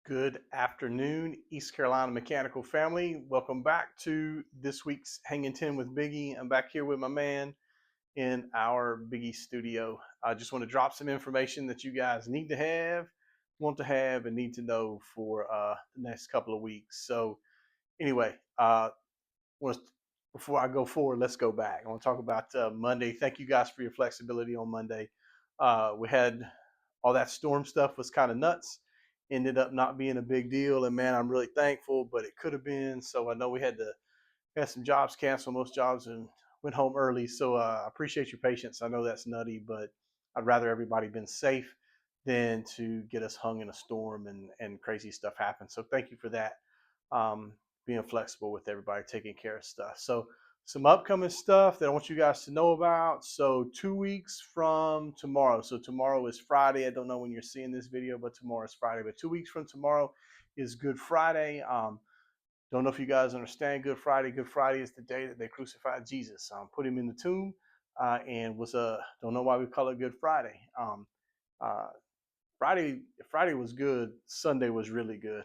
Good afternoon, East Carolina mechanical family. Welcome back to this week's Hanging 10 with Biggie. I'm back here with my man in our Biggie studio. I just want to drop some information that you guys need to have, want to have, and need to know for the next couple of weeks. So, anyway, before I go forward, let's go back. I want to talk about Monday. Thank you guys for your flexibility on Monday. We had all that storm stuff was kind of nuts. Ended up not being a big deal, and man, I'm really thankful. But it could have been. So I know we had some jobs canceled, most jobs, and went home early. So I appreciate your patience. I know that's nutty, but I'd rather everybody been safe than to get us hung in a storm and crazy stuff happen. So thank you for that. Um, Being flexible with everybody, taking care of stuff. So some upcoming stuff that I want you guys to know about. So 2 weeks from tomorrow. So tomorrow is Friday. I don't know when you're seeing this video, but tomorrow is Friday. But 2 weeks from tomorrow is Good Friday. Don't know if you guys understand Good Friday. Good Friday is the day that they crucified Jesus, put him in the tomb, and was don't know why we call it Good Friday. Uh, Friday was good. Sunday was really good.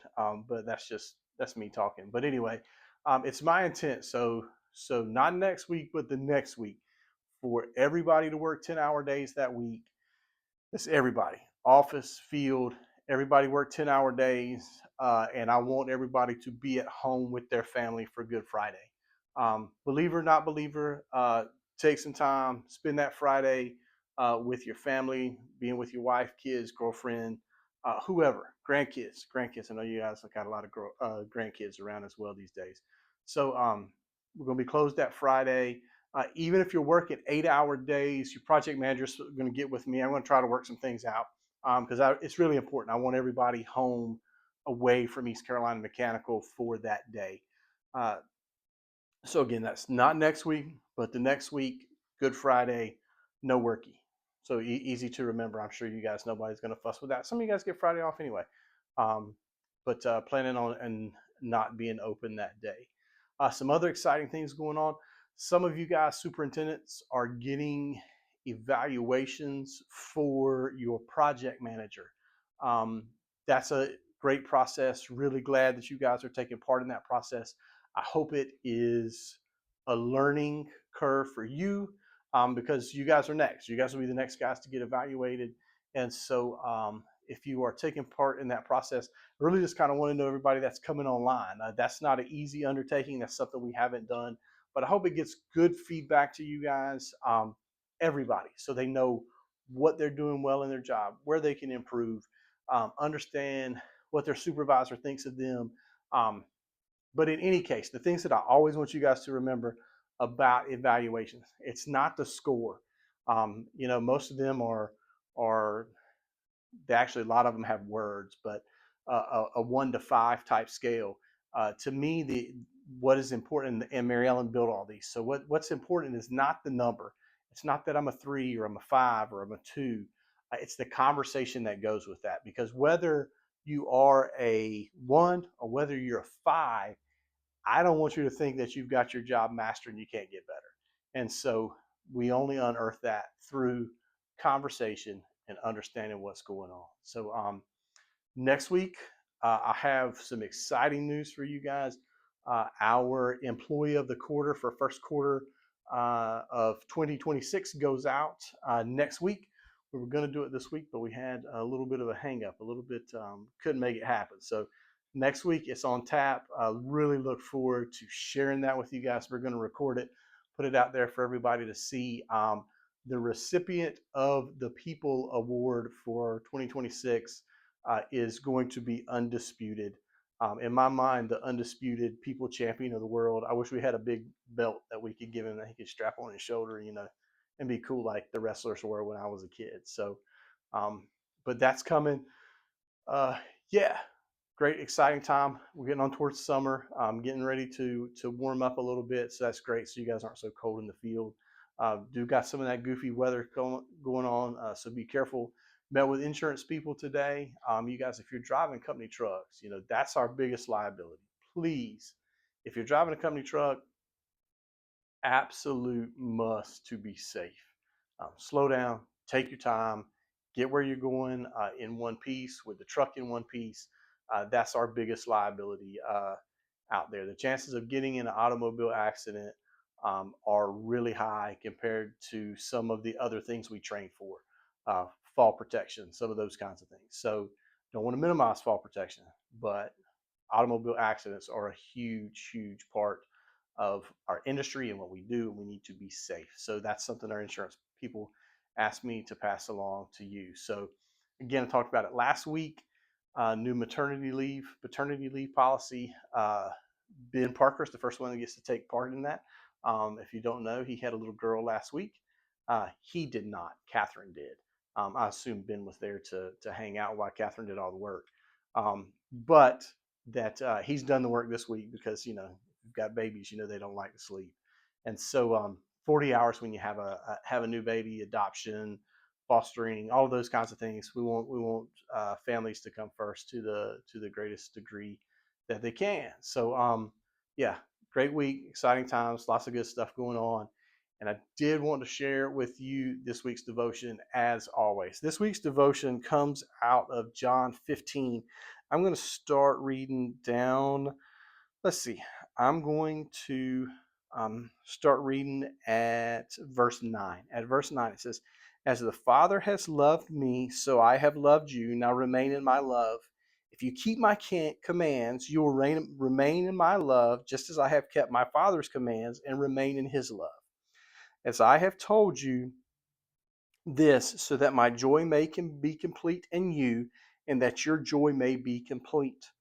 But that's me talking. But anyway, it's my intent. So not next week, but the next week, for everybody to work 10-hour days that week. It's everybody, office, field, everybody work 10-hour days, and I want everybody to be at home with their family for Good Friday. Believer, not believer, take some time, spend that Friday with your family, being with your wife, kids, girlfriend, whoever, grandkids. I know you guys have got a lot of grandkids around as well these days. So we're going to be closed that Friday. Even if you're working 8-hour days, your project manager is going to get with me. I'm going to try to work some things out because it's really important. I want everybody home away from East Carolina Mechanical for that day. Uh, so again, that's not next week, but the next week, Good Friday, no worky. So easy to remember. I'm sure you guys, nobody's going to fuss with that. Some of you guys get Friday off anyway, um, but planning on and not being open that day. Some other exciting things going on. Some of you guys, superintendents, are getting evaluations for your project manager. Um, that's a great process. Really glad that you guys are taking part in that process. I hope it is a learning curve for you because you guys are next. You guys will be the next guys to get evaluated. And so if you are taking part in that process, I really just kind of want to know everybody that's coming online. That's not an easy undertaking. That's something we haven't done. But I hope it gets good feedback to you guys, everybody, so they know what they're doing well in their job, where they can improve, understand what their supervisor thinks of them. Um, but in any case, the things that I always want you guys to remember about evaluations, it's not the score. Most of them are they actually, a lot of them have words, but a 1 to 5 type scale. To me, the what is important, and Mary Ellen built all these. So what's important is not the number. It's not that I'm a 3 or I'm a 5 or I'm a 2. It's the conversation that goes with that. Because whether you are a 1 or whether you're a 5, I don't want you to think that you've got your job mastered and you can't get better. And so we only unearth that through conversation and understanding what's going on. So next week, I have some exciting news for you guys. Our employee of the quarter for first quarter of 2026 goes out next week. We were going to do it this week, but we had a little bit of a hang up, a little bit couldn't make it happen. So next week it's on tap. I really look forward to sharing that with you guys. We're going to record it, put it out there for everybody to see. The recipient of the People Award for 2026 is going to be undisputed. In my mind, the undisputed people champion of the world. I wish we had a big belt that we could give him that he could strap on his shoulder, and be cool like the wrestlers were when I was a kid. So, but that's coming. Uh, yeah, great, exciting time. We're getting on towards summer. Getting ready to warm up a little bit, so that's great. So you guys aren't so cold in the field. Do got some of that goofy weather going on, so be careful. Met with insurance people today. You guys, if you're driving company trucks, that's our biggest liability. Please, if you're driving a company truck, absolute must to be safe. Slow down, take your time, get where you're going in one piece with the truck in one piece. That's our biggest liability out there. The chances of getting in an automobile accident are really high compared to some of the other things we train for, uh, fall protection, some of those kinds of things. So don't want to minimize fall protection, but automobile accidents are a huge, huge part of our industry and what we do, and we need to be safe. So that's something our insurance people asked me to pass along to you. So again, I talked about it last week. New paternity leave policy. Ben Parker is the first one that gets to take part in that. If you don't know, he had a little girl last week. He did not. Catherine did. I assume Ben was there to hang out while Catherine did all the work. But that he's done the work this week because you've got babies, they don't like to sleep, and so 40 hours when you have a new baby, adoption, fostering, all of those kinds of things. We want families to come first to the greatest degree that they can. So yeah, great week, exciting times, lots of good stuff going on. And I did want to share with you this week's devotion as always. This week's devotion comes out of John 15. I'm going to start reading down. Let's see. I'm going to start reading at verse 9. At verse 9, it says, "As the Father has loved me, so I have loved you. Now remain in my love. If you keep my commands, you will remain in my love, just as I have kept my Father's commands and remain in his love. As I have told you this, so that my joy may be complete in you, and that your joy may be complete.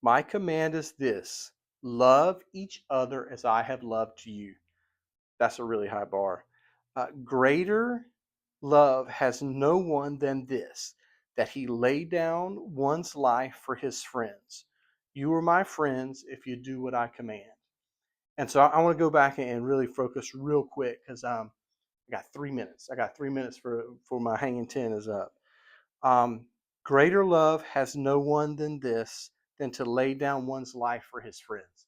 My command is this: love each other as I have loved you." That's a really high bar. Greater love has no one than this, that he lay down one's life for his friends. You are my friends if you do what I command. And so I want to go back and really focus real quick because I got 3 minutes. I got 3 minutes for my hanging 10 is up. Um, Greater love has no one than this, than to lay down one's life for his friends.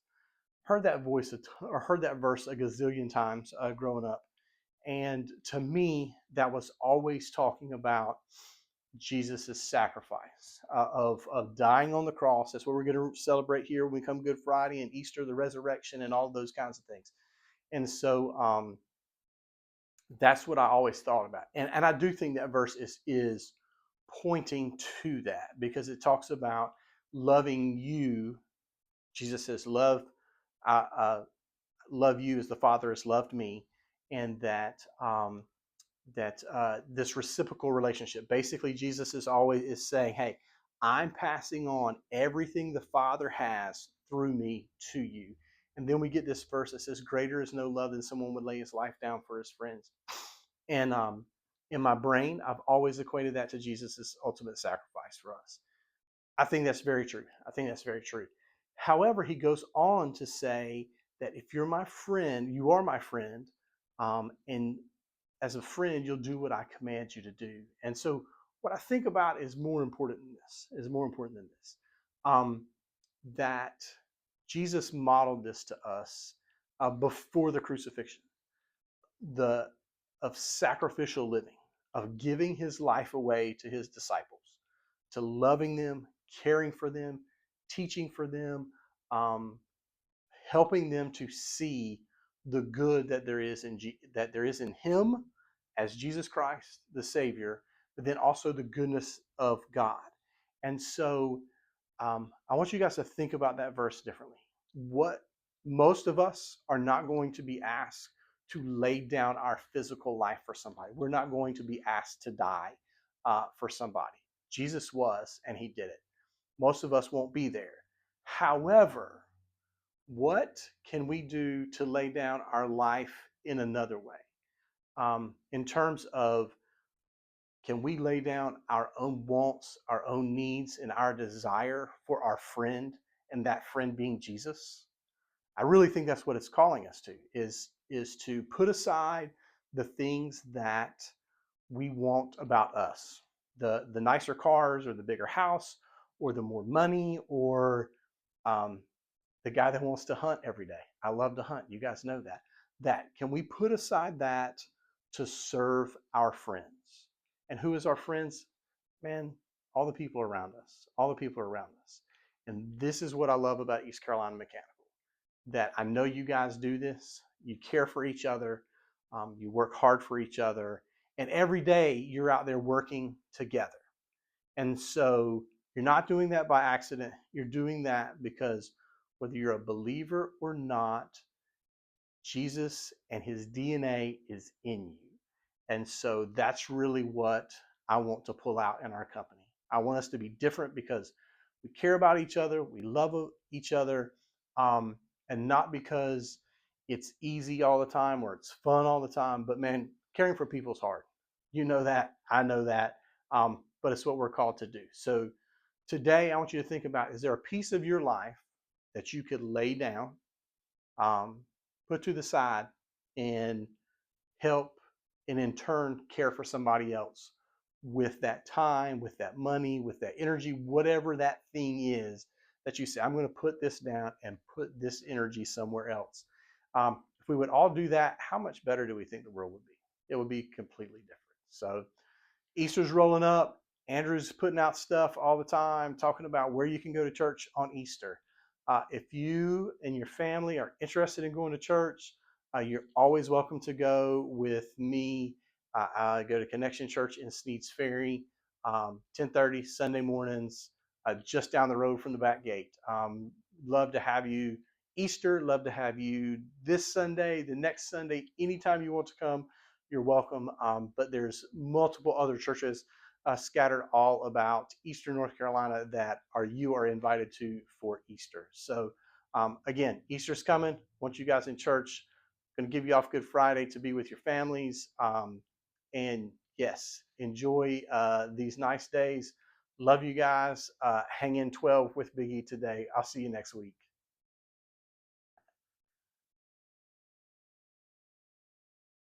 Heard that voice or heard that verse a gazillion times growing up, and to me, that was always talking about Jesus' sacrifice of dying on the cross. That's what we're going to celebrate here when we come Good Friday and Easter, the resurrection, and all of those kinds of things. And so that's what I always thought about. And I do think that verse is pointing to that because it talks about loving you. Jesus says, uh, uh, love you as the Father has loved me, and that this reciprocal relationship. Basically, Jesus is saying, "Hey, I'm passing on everything the Father has through me to you." And then we get this verse that says, "Greater is no love than someone would lay his life down for his friends." And in my brain, I've always equated that to Jesus' ultimate sacrifice for us. I think that's very true. I think that's very true. However, he goes on to say that if you're my friend, you are my friend, and as a friend, you'll do what I command you to do. And so, what I think about is more important than this. Is more important than this. Um, that Jesus modeled this to us before the crucifixion, the of sacrificial living, of giving his life away to his disciples, to loving them, caring for them, teaching for them, um, helping them to see the good that there is in him as Jesus Christ, the Savior, but then also the goodness of God. And so I want you guys to think about that verse differently. What Most of us are not going to be asked to lay down our physical life for somebody. We're not going to be asked to die for somebody. Jesus was, and he did it. Most of us won't be there. However, what can we do to lay down our life in another way? In terms of, can we lay down our own wants, our own needs, and our desire for our friend, and that friend being Jesus? I really think that's what it's calling us to, is to put aside the things that we want about us, the nicer cars or the bigger house or the more money or um, the guy that wants to hunt every day. I love to hunt. You guys know that. That can we put aside that to serve our friends? And who is our friends? Man, all the people around us. All the people around us. And this is what I love about East Carolina Mechanical, that I know you guys do this. You care for each other. You work hard for each other. And every day you're out there working together. And so you're not doing that by accident. You're doing that because whether you're a believer or not, Jesus and his DNA is in you. And so that's really what I want to pull out in our company. I want us to be different because we care about each other, we love each other, um, and not because it's easy all the time or it's fun all the time. But man, caring for people's hard. You know that, I know that, but it's what we're called to do. So today, I want you to think about: is there a piece of your life that you could lay down, um, put to the side, and help, and in turn care for somebody else with that time, with that money, with that energy, whatever that thing is that you say, I'm going to put this down and put this energy somewhere else. If we would all do that, how much better do we think the world would be? It would be completely different. So Easter's rolling up. Andrew's putting out stuff all the time, talking about where you can go to church on Easter. If you and your family are interested in going to church, you're always welcome to go with me. I go to Connection Church in Sneeds Ferry, 10:30 Sunday mornings, just down the road from the back gate. Love to have you Easter. Love to have you this Sunday, the next Sunday, anytime you want to come, you're welcome. But there's multiple other churches scattered all about Eastern North Carolina that you are invited to for Easter. So again, Easter's coming. Want you guys in church. Going to give you off Good Friday to be with your families. And yes, enjoy these nice days. Love you guys. Hang in 12 with Biggie today. I'll see you next week.